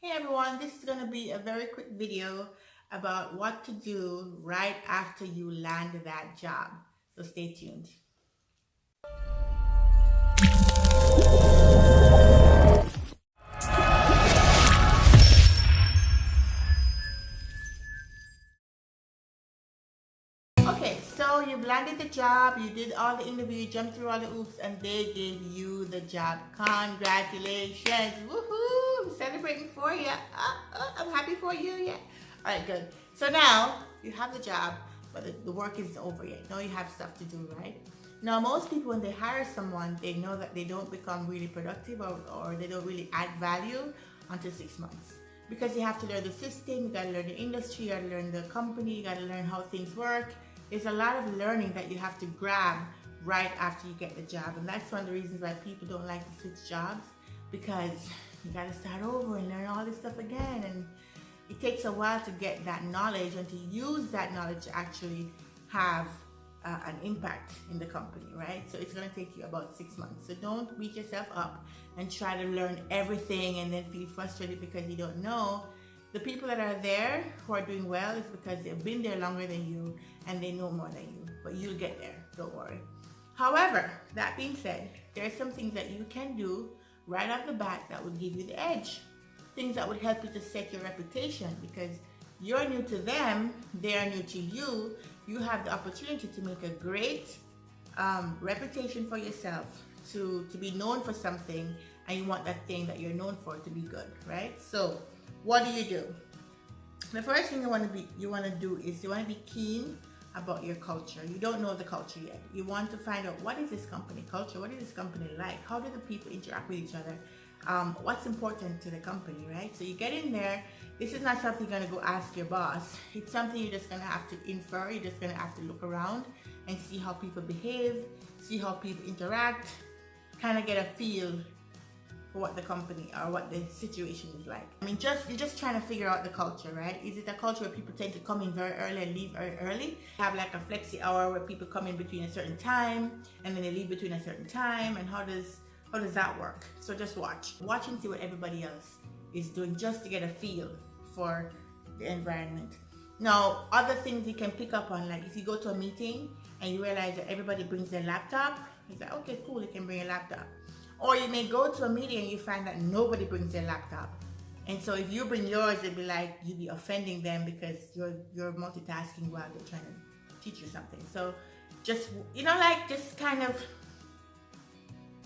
Hey everyone, this is going to be a very quick video about what to do right after you land that job. So stay tuned. Okay, so you've landed the job, you did all the interview, you jumped through all the hoops, and they gave you the job. Congratulations! Woohoo! I'm celebrating for you. I'm happy for you. Yeah. All right, good. So now you have the job, but the work isn't over yet. Now you have stuff to do, right? Now, most people, when they hire someone, they know that they don't become really productive or they don't really add value until 6 months. Because you have to learn the system, you gotta learn the industry, you gotta learn the company, you gotta learn how things work. There's a lot of learning that you have to grab right after you get the job. And that's one of the reasons why people don't like to switch jobs, because you gotta start over and learn all this stuff again. And it takes a while to get that knowledge and to use that knowledge to actually have an impact in the company, right? So it's going to take you about 6 months. So don't beat yourself up and try to learn everything and then feel frustrated because you don't know. The people that are there who are doing well is because they've been there longer than you and they know more than you. But you'll get there, don't worry. However, that being said, there are some things that you can do right off the bat that would give you the edge. Things that would help you to set your reputation, because you're new to them, they are new to you. You have the opportunity to make a great reputation for yourself, to be known for something, and you want that thing that you're known for to be good, right? So what do? The first thing you want to do is you want to be keen about your culture. You don't know the culture yet. You want to find out, what is this company culture? What is this company like? How do the people interact with each other? What's important to the company, right? So you get in there. This is not something you're going to go ask your boss. It's something you're just going to have to infer. You're just going to have to look around and see how people behave, see how people interact, kind of get a feel for what the company or what the situation is like. I mean, you're just trying to figure out the culture, right? Is it a culture where people tend to come in very early and leave very early? Have like a flexi hour where people come in between a certain time and then they leave between a certain time, and how does that work? So just watch and see what everybody else is doing, just to get a feel for the environment. Now, other things you can pick up on, like if you go to a meeting and you realize that everybody brings their laptop, it's like, okay, cool, you can bring your laptop. Or you may go to a meeting and you find that nobody brings their laptop. And so if you bring yours, it'd be like you'd be offending them because you're multitasking while they're trying to teach you something. So just, just kind of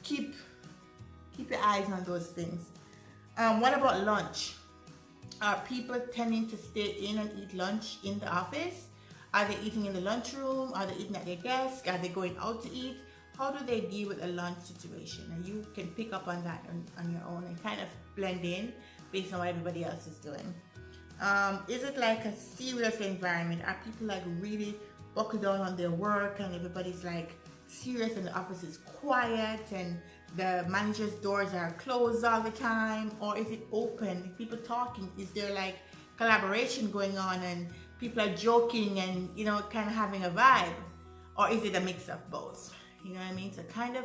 keep your eyes on those things. What about lunch? Are people tending to stay in and eat lunch in the office? Are they eating in the lunchroom? Are they eating at their desk? Are they going out to eat? How do they deal with a lunch situation? And you can pick up on that on your own and kind of blend in based on what everybody else is doing. Is it like a serious environment? Are people like really buckled down on their work and everybody's like serious and the office is quiet and the manager's doors are closed all the time? Or is it open? People talking? Is there like collaboration going on and people are joking and kind of having a vibe? Or is it a mix of both? You know what I mean? So kind of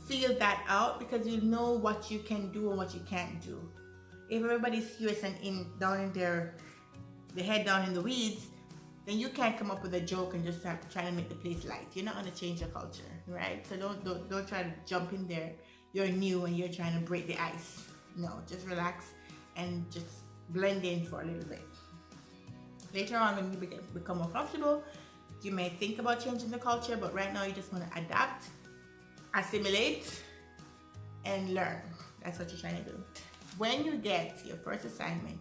feel that out, because you know what you can do and what you can't do. If everybody's serious and down in their head down in the weeds, then you can't come up with a joke and just start trying to make the place light. You're not going to change your culture, right? So don't try to jump in there. You're new and you're trying to break the ice. No, just relax and just blend in for a little bit. Later on, when you become more comfortable, you may think about changing the culture, but right now you just want to adapt, assimilate, and learn. That's what you're trying to do. When you get your first assignment,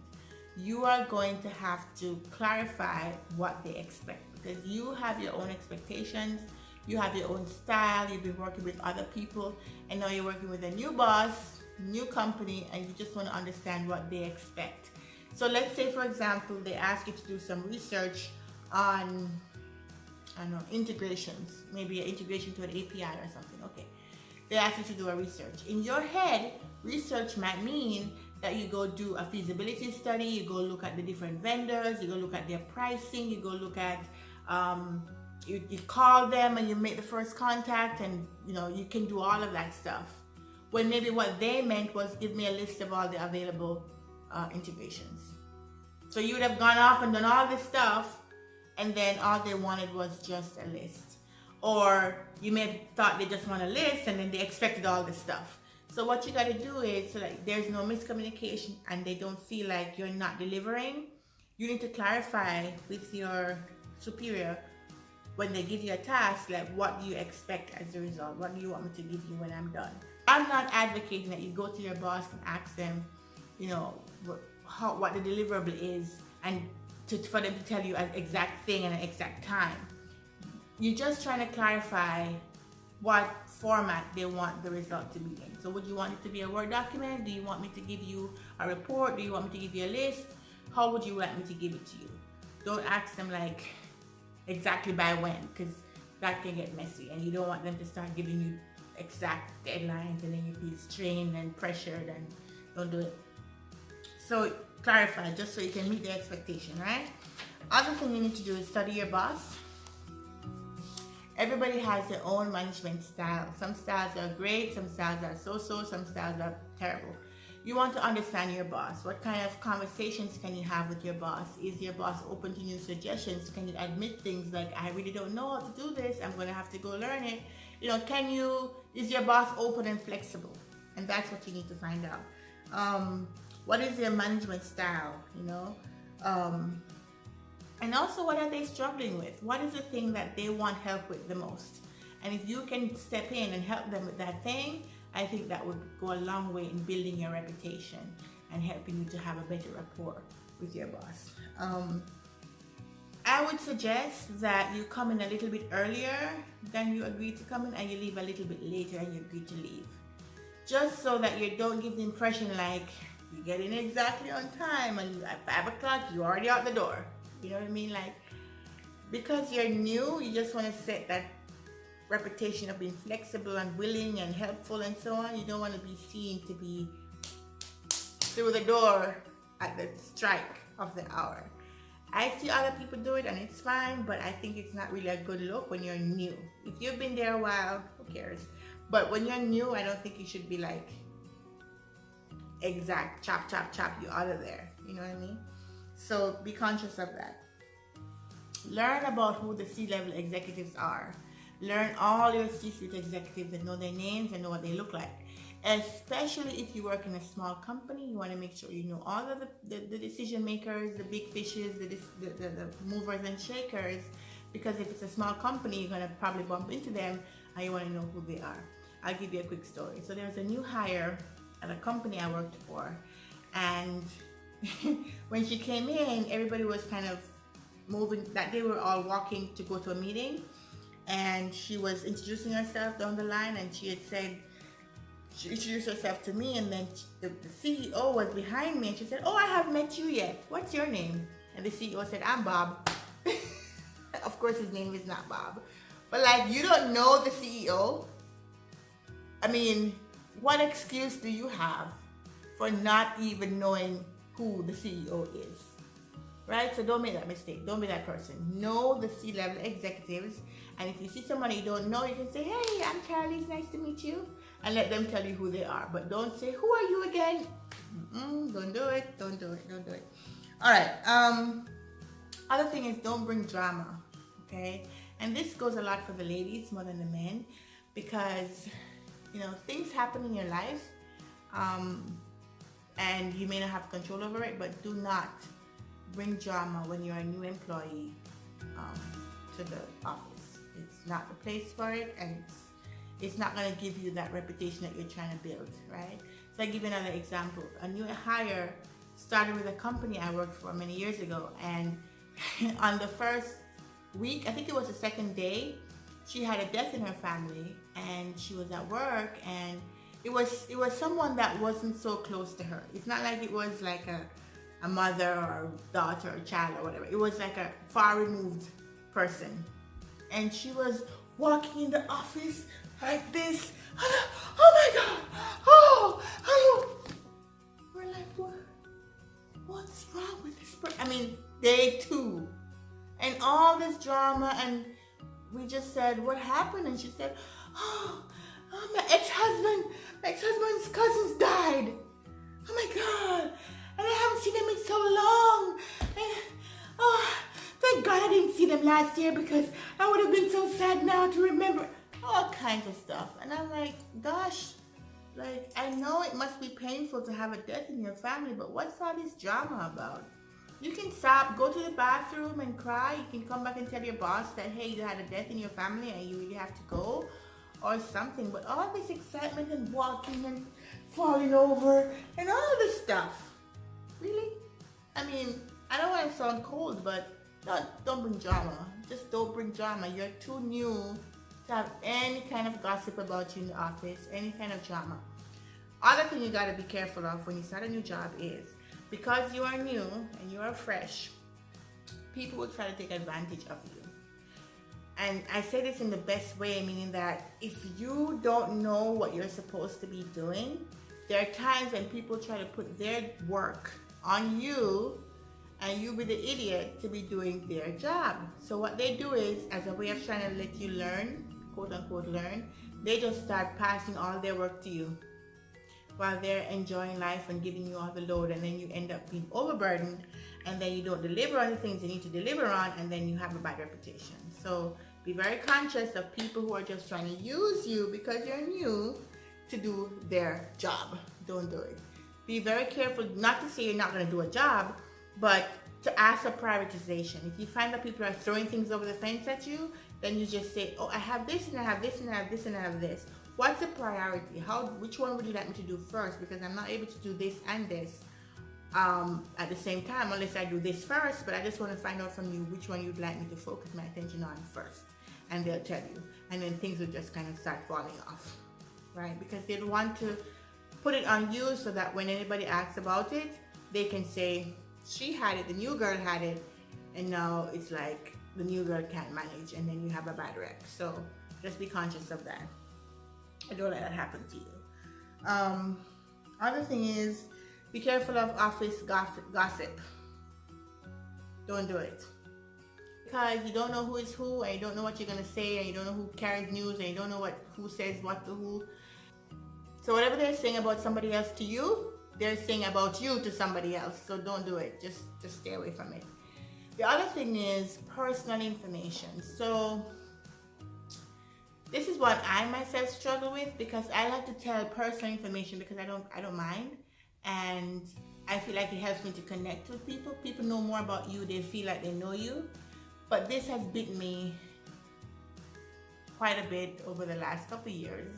you are going to have to clarify what they expect, because you have your own expectations, you have your own style, you've been working with other people, and now you're working with a new boss, new company, and you just want to understand what they expect. So let's say, for example, they ask you to do some research on, I don't know, integrations, maybe an integration to an API or something. Okay, they ask you to do a research. In your head, research might mean that you go do a feasibility study, you go look at the different vendors, you go look at their pricing, you go look at, you call them and you make the first contact, and you can do all of that stuff. When maybe what they meant was, give me a list of all the available integrations. So you would have gone off and done all this stuff, and then all they wanted was just a list. Or you may have thought they just want a list, and then they expected all this stuff. So what you got to do is, so like there's no miscommunication and they don't feel like you're not delivering, you need to clarify with your superior when they give you a task, like what do you expect as a result? What do you want me to give you when I'm done? I'm not advocating that you go to your boss and ask them, you know, what the deliverable is, and for them to tell you an exact thing and an exact time. You're just trying to clarify what format they want the result to be in. So would you want it to be a Word document? Do you want me to give you a report? Do you want me to give you a list? How would you like me to give it to you? Don't ask them like exactly by when, because that can get messy, and you don't want them to start giving you exact deadlines and then you feel strained and pressured, and don't do it. So clarify just so you can meet the expectation, right? Other thing you need to do is study your boss. Everybody has their own management style. Some styles are great, some styles are so-so, some styles are terrible. You want to understand your boss. What kind of conversations can you have with your boss? Is your boss open to new suggestions? Can you admit things like, I really don't know how to do this, I'm gonna have to go learn it? You know, is your boss open and flexible? And that's what you need to find out. What is their management style, you know? And also, what are they struggling with? What is the thing that they want help with the most? And if you can step in and help them with that thing, I think that would go a long way in building your reputation and helping you to have a better rapport with your boss. I would suggest that you come in a little bit earlier than you agreed to come in, and you leave a little bit later than you agreed to leave. Just so that you don't give the impression like you get in exactly on time and at 5 o'clock you're already out the door. You know what I mean? Like, because you're new, you just want to set that reputation of being flexible and willing and helpful and so on. You don't want to be seen to be through the door at the strike of the hour. I see other people do it and it's fine, but I think it's not really a good look when you're new. If you've been there a while, who cares? But when you're new, I don't think you should be like exact, chop, chop, chop, you out of there. You know what I mean? So be conscious of that. Learn about who the C-level executives are. Learn all your C-suite executives and know their names and know what they look like. Especially if you work in a small company, you want to make sure you know all of the decision makers, the big fishes, the movers and shakers, because if it's a small company, you're going to probably bump into them and you want to know who they are. I'll give you a quick story. So there was a new hire at a company I worked for, and when she came in, everybody was kind of moving. That day we were all walking to go to a meeting, and she was introducing herself down the line, and she had said, she introduced herself to me, and then the CEO was behind me, and she said, oh, I haven't met you yet. What's your name? And the CEO said, I'm Bob. Of course his name is not Bob. But like, you don't know the CEO? I mean, what excuse do you have for not even knowing who the CEO is? Right? So don't make that mistake. Don't be that person. Know the C-level executives. And if you see someone you don't know, you can say, hey, I'm Karaleise, nice to meet you. And let them tell you who they are. But don't say, who are you again? Don't do it. Don't do it. Don't do it. All right. Other thing is, don't bring drama. Okay? And this goes a lot for the ladies more than the men, because, you know, things happen in your life. And you may not have control over it, but do not bring drama when you're a new employee to the office. It's not the place for it, and it's not going to give you that reputation that you're trying to build, right? So I'll give you another example. A new hire started with a company I worked for many years ago, and on the first week, I think it was the second day, she had a death in her family, and she was at work, and it was someone that wasn't so close to her. It's not like it was like a mother or a daughter or a child or whatever. It was like a far removed person. And she was walking in the office like this. Oh my God! Oh! We're like, what's wrong with this person? I mean, day 2. And all this drama, and we just said, what happened? And she said, oh, my ex-husband's cousins died. Oh my God. And I them last year because I would have been so sad now to remember. All kinds of stuff. And I'm like, gosh, like, I know it must be painful to have a death in your family, but what's all this drama about? You can stop, go to the bathroom and cry. You can come back and tell your boss that, hey, you had a death in your family and you really have to go or something. But all this excitement and walking and falling over and all this stuff. Really? I mean, I don't want to sound cold, but don't bring drama. Just don't bring drama. You're too new to have any kind of gossip about you in the office, any kind of drama. Other thing you got to be careful of when you start a new job is, because you are new and you are fresh, people will try to take advantage of you. And I say this in the best way, meaning that if you don't know what you're supposed to be doing, there are times when people try to put their work on you and you be the idiot to be doing their job. So what they do is, as a way of trying to let you learn, quote unquote learn, they just start passing all their work to you while they're enjoying life and giving you all the load, and then you end up being overburdened, and then you don't deliver on the things you need to deliver on, and then you have a bad reputation. So be very conscious of people who are just trying to use you because you're new to do their job. Don't do it. Be very careful not to say you're not going to do a job, but to ask for prioritization. If you find that people are throwing things over the fence at you, then you just say, oh, I have this and I have this and I have this and I have this. What's the priority? Which one would you like me to do first? Because I'm not able to do this and this at the same time unless I do this first, but I just want to find out from you which one you'd like me to focus my attention on first. And they'll tell you. And then things will just kind of start falling off, right? Because they'll want to put it on you so that when anybody asks about it, they can say, she had it, the new girl had it, and now it's like the new girl can't manage, and then you have a bad rep. So just be conscious of that. I don't let that happen to you. Other thing is, be careful of office gossip. Don't do it. Because you don't know who is who, and you don't know what you're going to say, and you don't know who carries news, and you don't know who says what to who. So whatever they're saying about somebody else to you, they're saying about you to somebody else. So don't do it. Just stay away from it. The other thing is personal information. So this is what I myself struggle with, because I like to tell personal information because I don't mind, and I feel like it helps me to connect with people. People know more about you. They feel like they know you. But this has bitten me quite a bit over the last couple of years.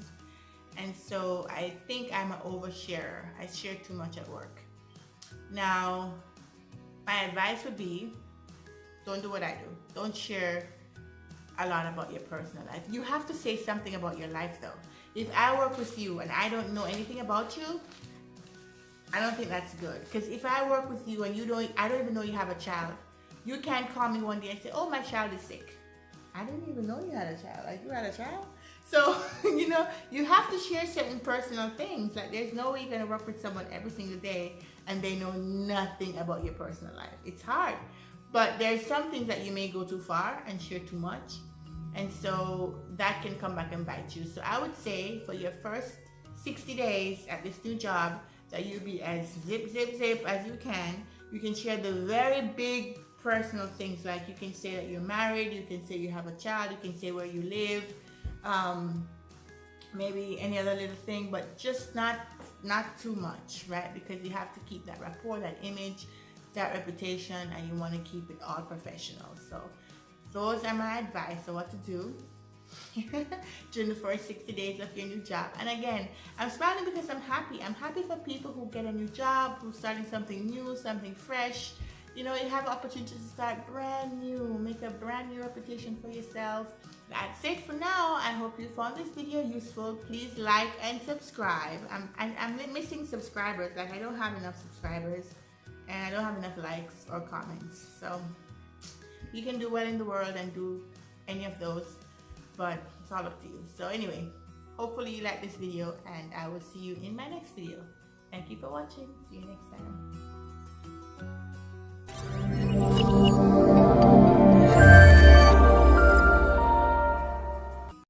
And so I think I'm an oversharer. I share too much at work. Now, my advice would be, don't do what I do. Don't share a lot about your personal life. You have to say something about your life though. If I work with you and I don't know anything about you, I don't think that's good. Because if I work with you and I don't even know you have a child, you can't call me one day and say, oh, my child is sick. I didn't even know you had a child. Like, you had a child? So, you have to share certain personal things. Like, there's no way you're going to work with someone every single day and they know nothing about your personal life. It's hard. But there's some things that you may go too far and share too much. And so that can come back and bite you. So I would say for your first 60 days at this new job, that you be as zip as you can. You can share the very big personal things, like you can say that you're married, you can say you have a child, you can say where you live, maybe any other little thing, but just not too much, right? Because you have to keep that rapport, that image, that reputation, and you want to keep it all professional. So those are my advice on what to do during the first 60 days of your new job. And again, I'm smiling because I'm happy. I'm happy for people who get a new job, who's starting something new, something fresh. You have opportunities to start brand new, make a brand new reputation for yourself. That's it for now. I hope you found this video useful. Please like and subscribe. I'm missing subscribers. Like, I don't have enough subscribers and I don't have enough likes or comments. So you can do well in the world and do any of those, but it's all up to you. So anyway, hopefully you like this video, and I will see you in my next video. Thank you for watching. See you next time.